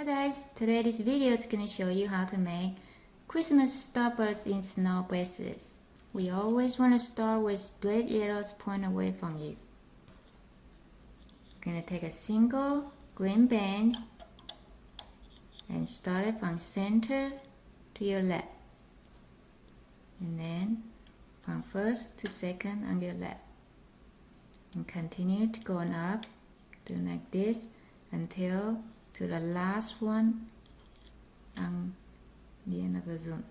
Hi guys, today this video is going to show you how to make Christmas starburst in snow bracelets. We always want to start with blade arrows point away from you. You're going to take a single green band and start it from center to your left. And then from first to second on your left. And continue to go up, do like this until to the last one on the end of the zoom.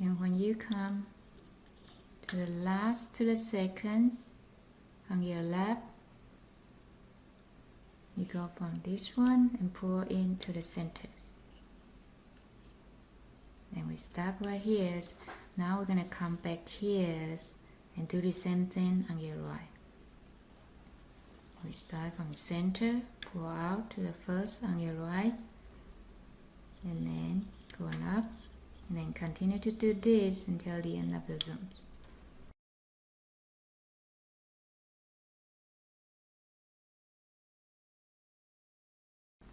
And when you come to the last to the seconds on your left, you go from this one and pull into the centers. Then we stop right here. Now we're going to come back here and do the same thing on your right. We start from center, pull out to the first on your right, and then going up, and then continue to do this until the end of the zoom.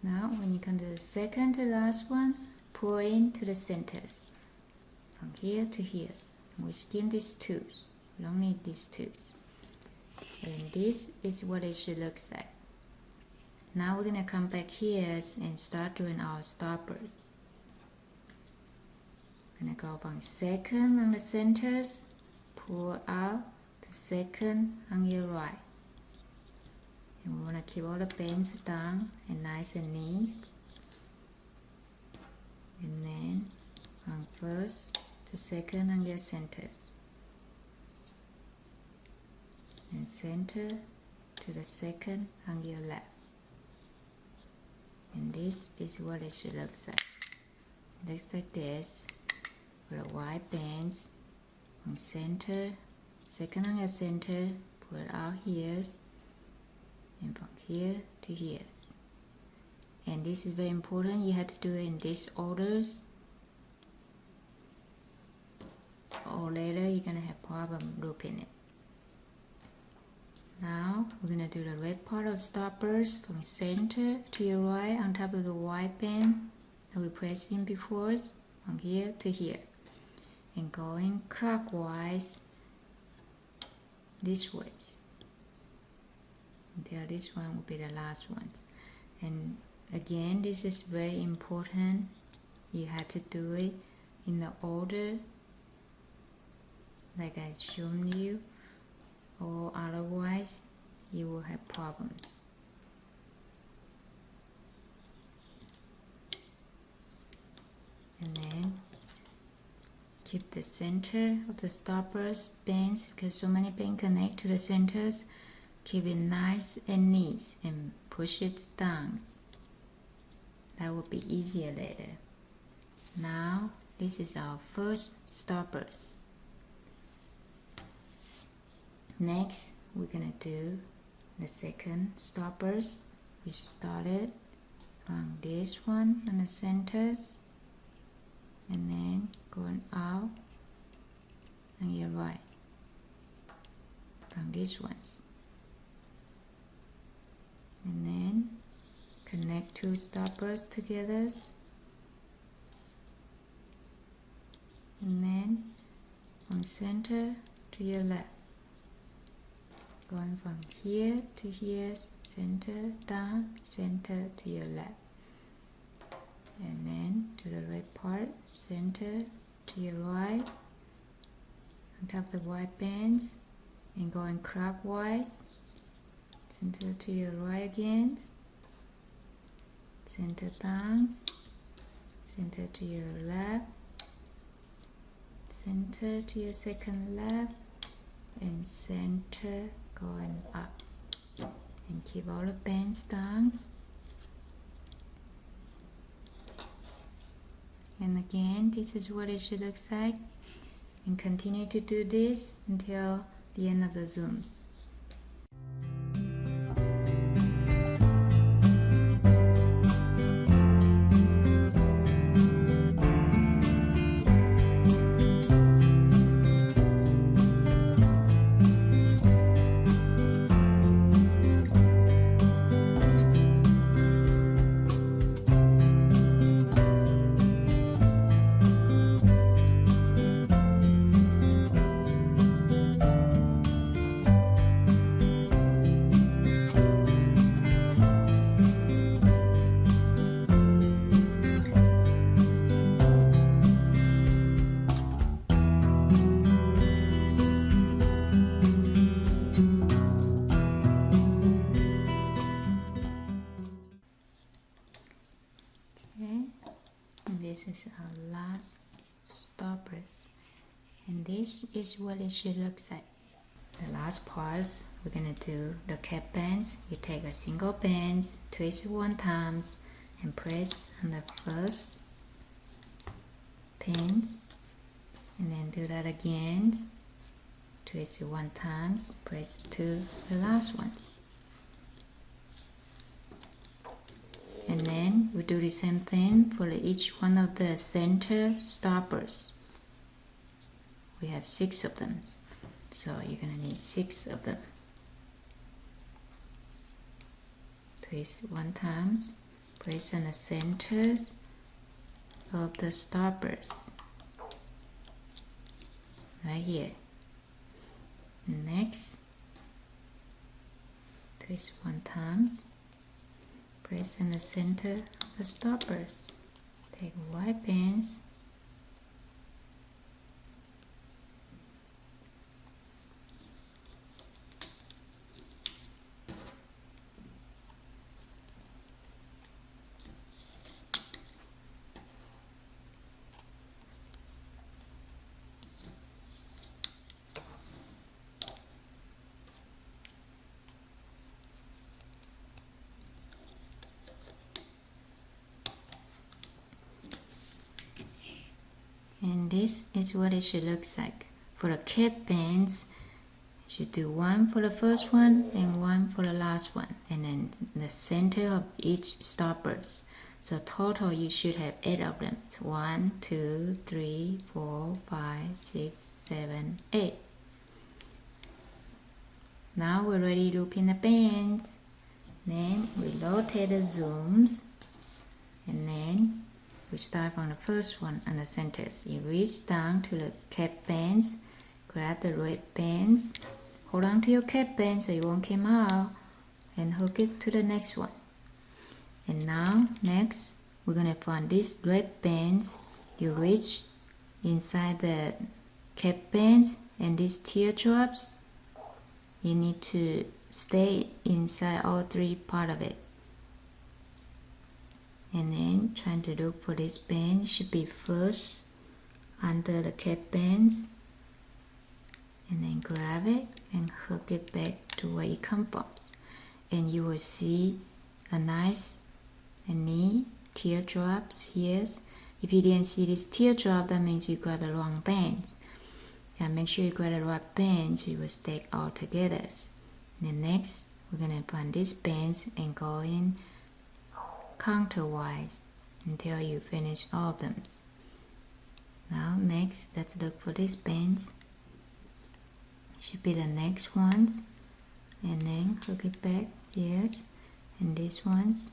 Now when you come to the second to last one, pull into the centers from here to here. And we skim these two. We don't need these two. And this is what it should look like. Now we're gonna come back here and start doing our starburst. Gonna go from second on the centers, pull out to second on your right. And we wanna keep all the bands down and nice and neat. And then from first to second on your centers. And center to the second on your left. And this is what it should look like. It looks like this with the white bands from center, second on your center, pull it out here, and from here to here. And this is very important, you have to do it in these orders, or later you're gonna have problem looping it. Now we're going to do the red part of starburst from center to your right on top of the white band that we pressed in before, from here to here, and going clockwise this way until this one will be the last one. And again, this is very important, you have to do it in the order like I shown you, or otherwise you will have problems. And then keep the center of the starburst bands, because so many bands connect to the centers. Keep it nice and neat and push it down. That will be easier later. Now this is our first starburst. Next, we're gonna do the second starburst. We started from this one on the centers, and then going out on your right from these ones, and then connect two starbursts together, and then from center to your left. Going from here to here, center, down, center to your left. And then to the red part, center to your right, on top of the white bands, and going clockwise, center to your right again, center down, center to your left, center to your second left, and center going up, and keep all the bands down. And again, this is what it should look like, and continue to do this until the end of the zooms. last Starburst. And this is what it should look like. The last parts, we're gonna do the cap bands. You take a single band, twist it 1 time, and press on the first pin, and then do that again. Twist it 1 time, press to the last one. And then we do the same thing for each one of the center Starbursts. We have 6 of them, so you're gonna need 6 of them. Twist 1 time, press on the centers of the Starburst, right here. Next, twist 1 time, press in the center of the Starburst. Take white bands, and this is what it should look like. For the cap bands, you should do 1 for the first one and 1 for the last one, and then the center of each Starburst. So total you should have 8 of them. It's 1, 2, 3, 4, 5, 6, 7, 8. Now we're ready to pin the bands. Then we rotate the zooms, and then we start from the first one on the centers. You reach down to the cap bands, grab the red bands, hold on to your cap band so it won't come out, and hook it to the next one. And now, next, we're gonna find these red bands. You reach inside the cap bands, and these teardrops, you need to stay inside all 3 parts of it. And then trying to look for this band, should be first under the cap bands, and then grab it and hook it back to where it comes from. And you will see a nice and neat teardrops here. If you didn't see this teardrop, that means you got the wrong band. And make sure you got the right band so you will stack all together. Then next, we're gonna find these bands and go in counterwise until you finish all of them. Now next, let's look for these bands. Should be the next ones, and then hook it back, yes, and these ones.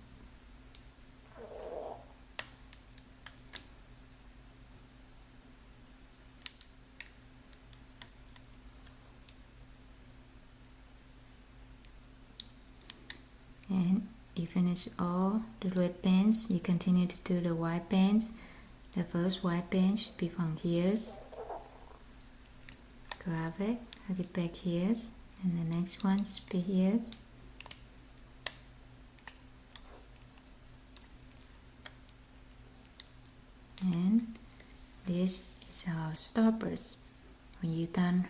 And you finish all the red bands, you continue to do the white bands. The first white band should be from here. Grab it, hook it back here, and the next one should be here. And this is our Starburst. When you're done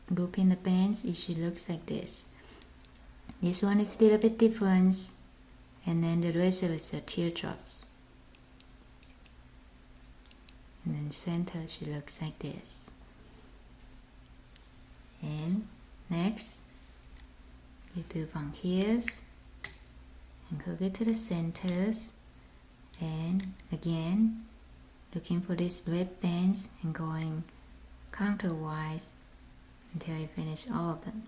looping the bands, it should look like this. This one is still a bit different, and then the rest of it are teardrops. And then center should look like this. And next, you do from here and hook it to the centers, and again looking for these red bands and going counterwise until you finish all of them.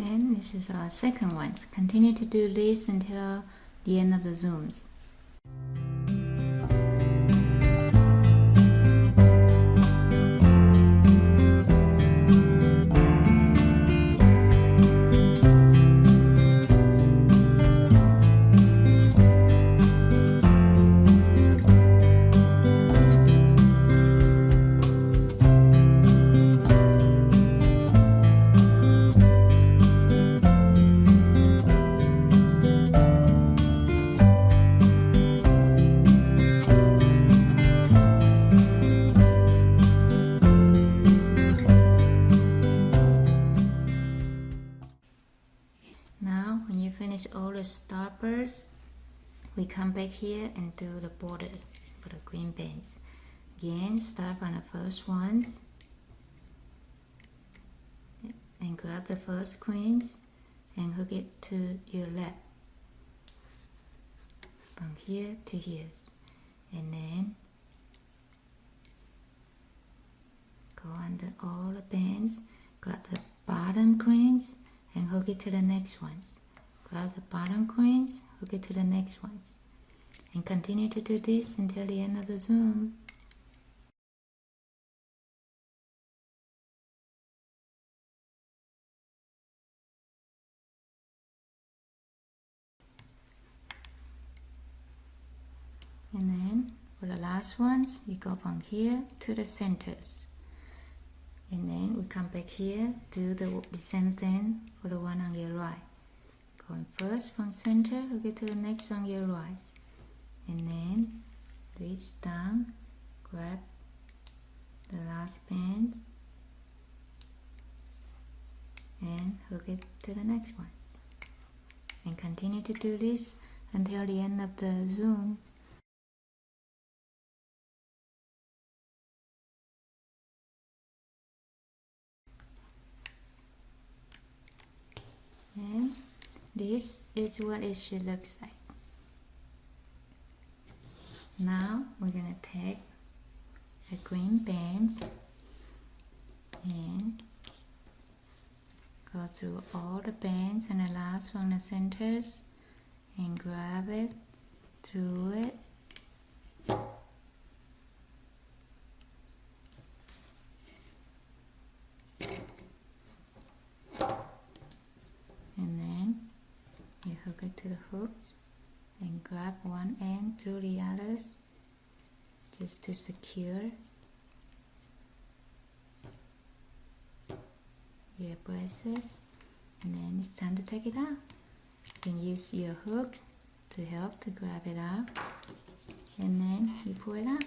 And this is our second one. Continue to do this until the end of the zooms. Now, when you finish all the starburst, we come back here and do the border for the green bands. Again, start from the first ones and grab the first queens and hook it to your left from here to here, and then go under all the bands, grab the bottom queens and hook it to the next ones. Grab the bottom queens, hook it to the next ones, and continue to do this until the end of the zoom. And then for the last ones, we go from here to the centers. And then we come back here, do the same thing for the one on your right. Going first from center, hook it to the next on your right. And then reach down, grab the last band and hook it to the next one. And continue to do this until the end of the zoom. And this is what it should look like. Now we're gonna take the green bands and go through all the bands and the last one, the centers, and grab it through it. And then you hook it to the hooks and grab one end through the others just to secure your braces. And then it's time to take it out. You can use your hook to help to grab it out, and then you pull it out.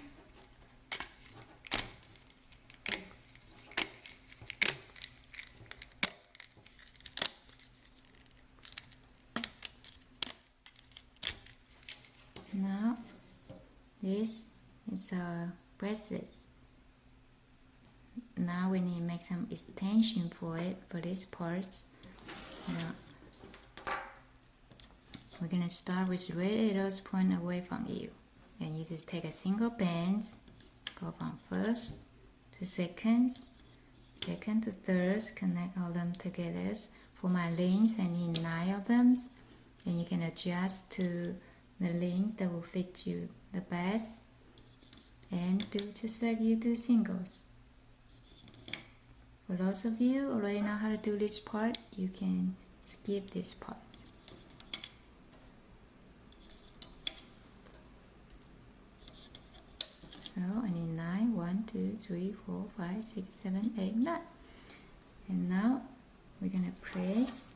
Now this is our bracelets. Now we need to make some extension for it, for this part. Now we're gonna start with red arrows point away from you, and you just take a single band, go from first to second, second to third, connect all them together. For my links, I need 9 of them, and you can adjust to the length that will fit you the best, and do just like you do singles. For those of you already know how to do this part, you can skip this part. So I need 9, 1, 2, 3, 4, 5, 6, 7, 8, 9. And now we're gonna press.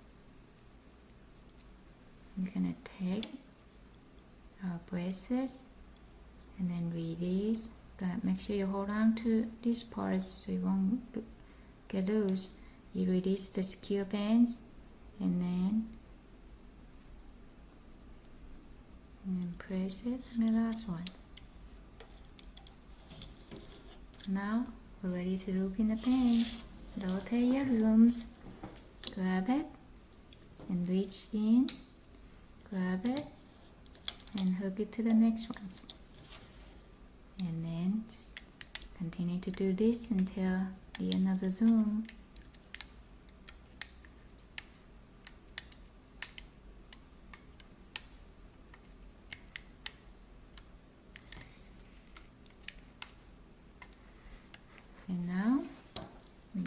We're gonna take our braces and then release. Gonna make sure you hold on to these parts so you won't get loose. You release the secure bands and then press it on the last ones. Now we're ready to loop in the bands. Rotate your looms, grab it and reach in, grab it and hook it to the next ones. And then just continue to do this until the end of the zoom.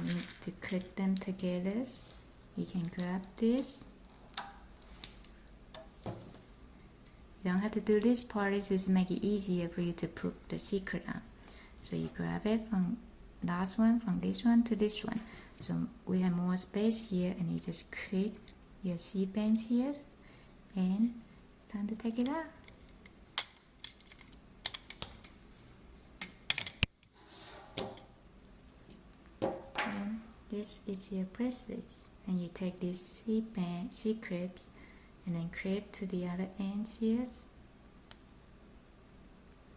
you need to click them together. You can grab this. You don't have to do this part, it's just to make it easier for you to put the secret on. So you grab it from last one, from this one to this one. So we have more space here, and you just click your C-bands here, and it's time to take it out. And this is your bracelets, and you take these C-clips and then clip to the other ends here.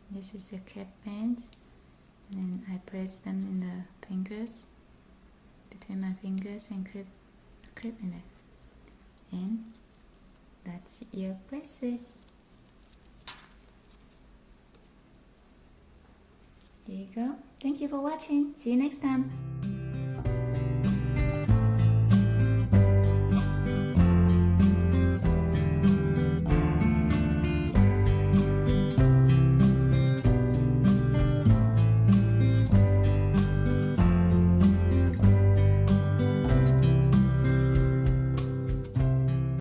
This is your cap bands, and then I press them in the fingers, between my fingers, and clip in it. And that's your bracelets. There you go. Thank you for watching. See you next time.